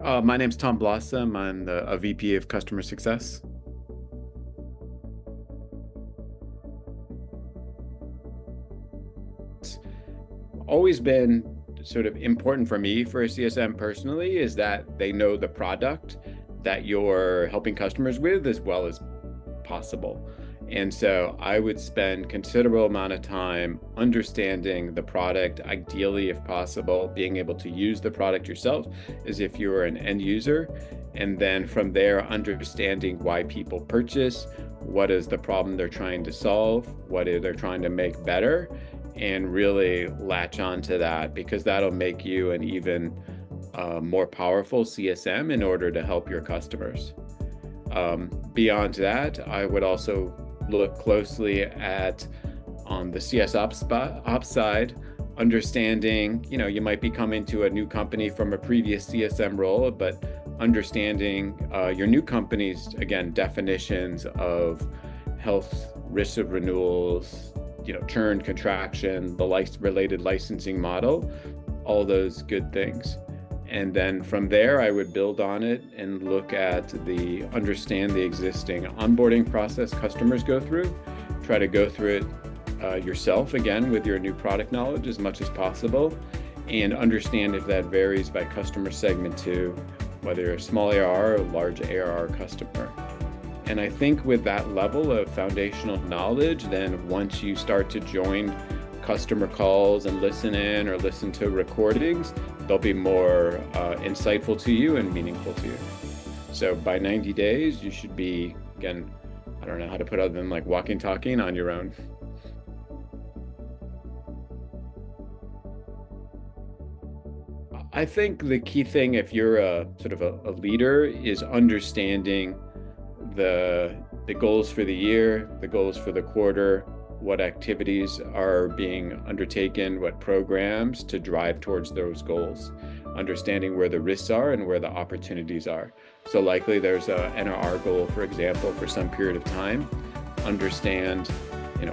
My name's Tom Blossom. I'm a VP of Customer Success. It's always been sort of important for me for a CSM personally is that they know the product that you're helping customers with as well as possible. And so I would spend considerable amount of time understanding the product, ideally, if possible, being able to use the product yourself as if you were an end user. And then from there, understanding why people purchase, what is the problem they're trying to solve, what they're trying to make better, and really latch on to that because that'll make you an even more powerful CSM in order to help your customers. Beyond that, I would also look closely at on the CS ops side, understanding, you might be coming to a new company from a previous CSM role, but understanding your new company's, again, definitions of health, risks of renewals, churn, contraction, the related licensing model, all those good things. And then from there, I would build on it and look at understand the existing onboarding process customers go through, try to go through it yourself, again, with your new product knowledge as much as possible, and understand if that varies by customer segment too, whether you're a small ARR or large ARR customer. And I think with that level of foundational knowledge, then once you start to join customer calls and listen in or listen to recordings, they'll be more insightful to you and meaningful to you. So by 90 days, you should be, again, I don't know how to put it other than like walking, talking on your own. I think the key thing, if you're a sort of a leader, is understanding the goals for the year, the goals for the quarter, what activities are being undertaken, what programs to drive towards those goals, understanding where the risks are and where the opportunities are. So likely there's a NRR goal, for example, for some period of time. Understand,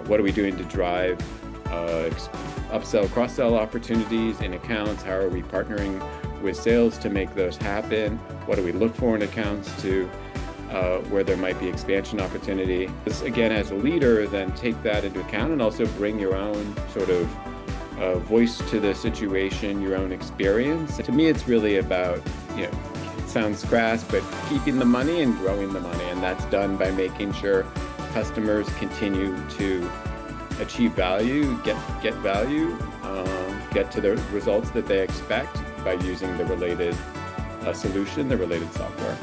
what are we doing to drive upsell, cross-sell opportunities in accounts? How are we partnering with sales to make those happen? What do we look for in accounts to where there might be expansion opportunity? This, again, as a leader, then take that into account and also bring your own sort of voice to the situation, your own experience. To me, it's really about, it sounds crass, but keeping the money and growing the money. And that's done by making sure customers continue to achieve value, get value, get to the results that they expect by using the related solution, the related software.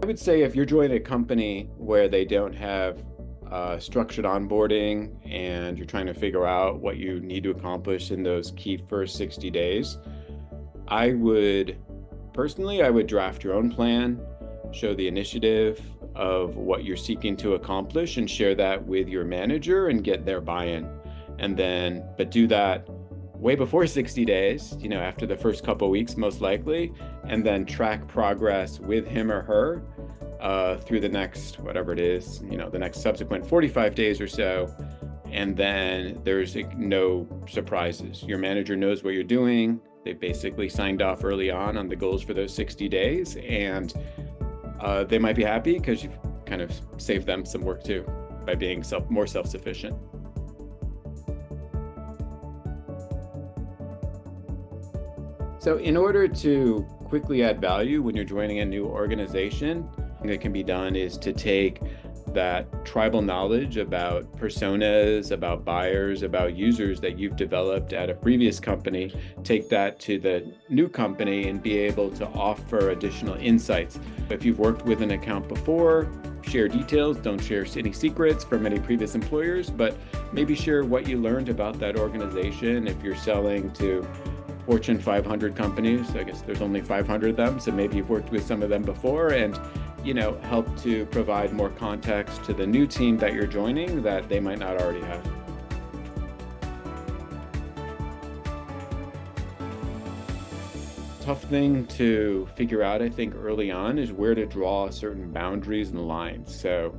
I would say if you're joining a company where they don't have structured onboarding and you're trying to figure out what you need to accomplish in those key first 60 days, I would draft your own plan, show the initiative of what you're seeking to accomplish and share that with your manager and get their buy-in. But do that way before 60 days, after the first couple of weeks, most likely, and then track progress with him or her through the next, whatever it is, the next subsequent 45 days or so. And then there's no surprises. Your manager knows what you're doing. They basically signed off early on the goals for those 60 days. And they might be happy because you've kind of saved them some work too by being more self-sufficient. So in order to quickly add value when you're joining a new organization, what that can be done is to take that tribal knowledge about personas, about buyers, about users that you've developed at a previous company, take that to the new company and be able to offer additional insights. If you've worked with an account before, share details, don't share any secrets from any previous employers, but maybe share what you learned about that organization. If you're selling to Fortune 500 companies, I guess there's only 500 of them, so maybe you've worked with some of them before, and help to provide more context to the new team that you're joining that they might not already have. Tough thing to figure out, I think, early on is where to draw certain boundaries and lines. So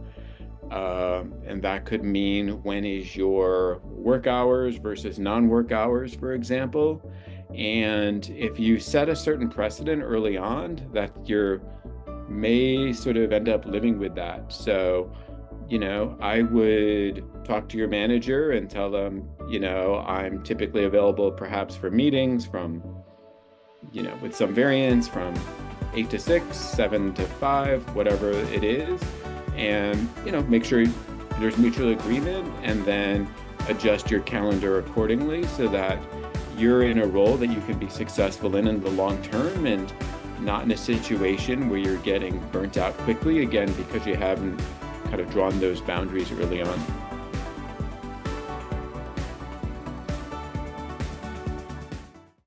And that could mean when is your work hours versus non-work hours, for example. And if you set a certain precedent early on, that you may sort of end up living with that. So, I would talk to your manager and tell them, I'm typically available perhaps for meetings from, with some variance from 8 to 6, 7 to 5, whatever it is. And, make sure there's mutual agreement, and then adjust your calendar accordingly so that you're in a role that you can be successful in the long term, and not in a situation where you're getting burnt out quickly again because you haven't kind of drawn those boundaries early on.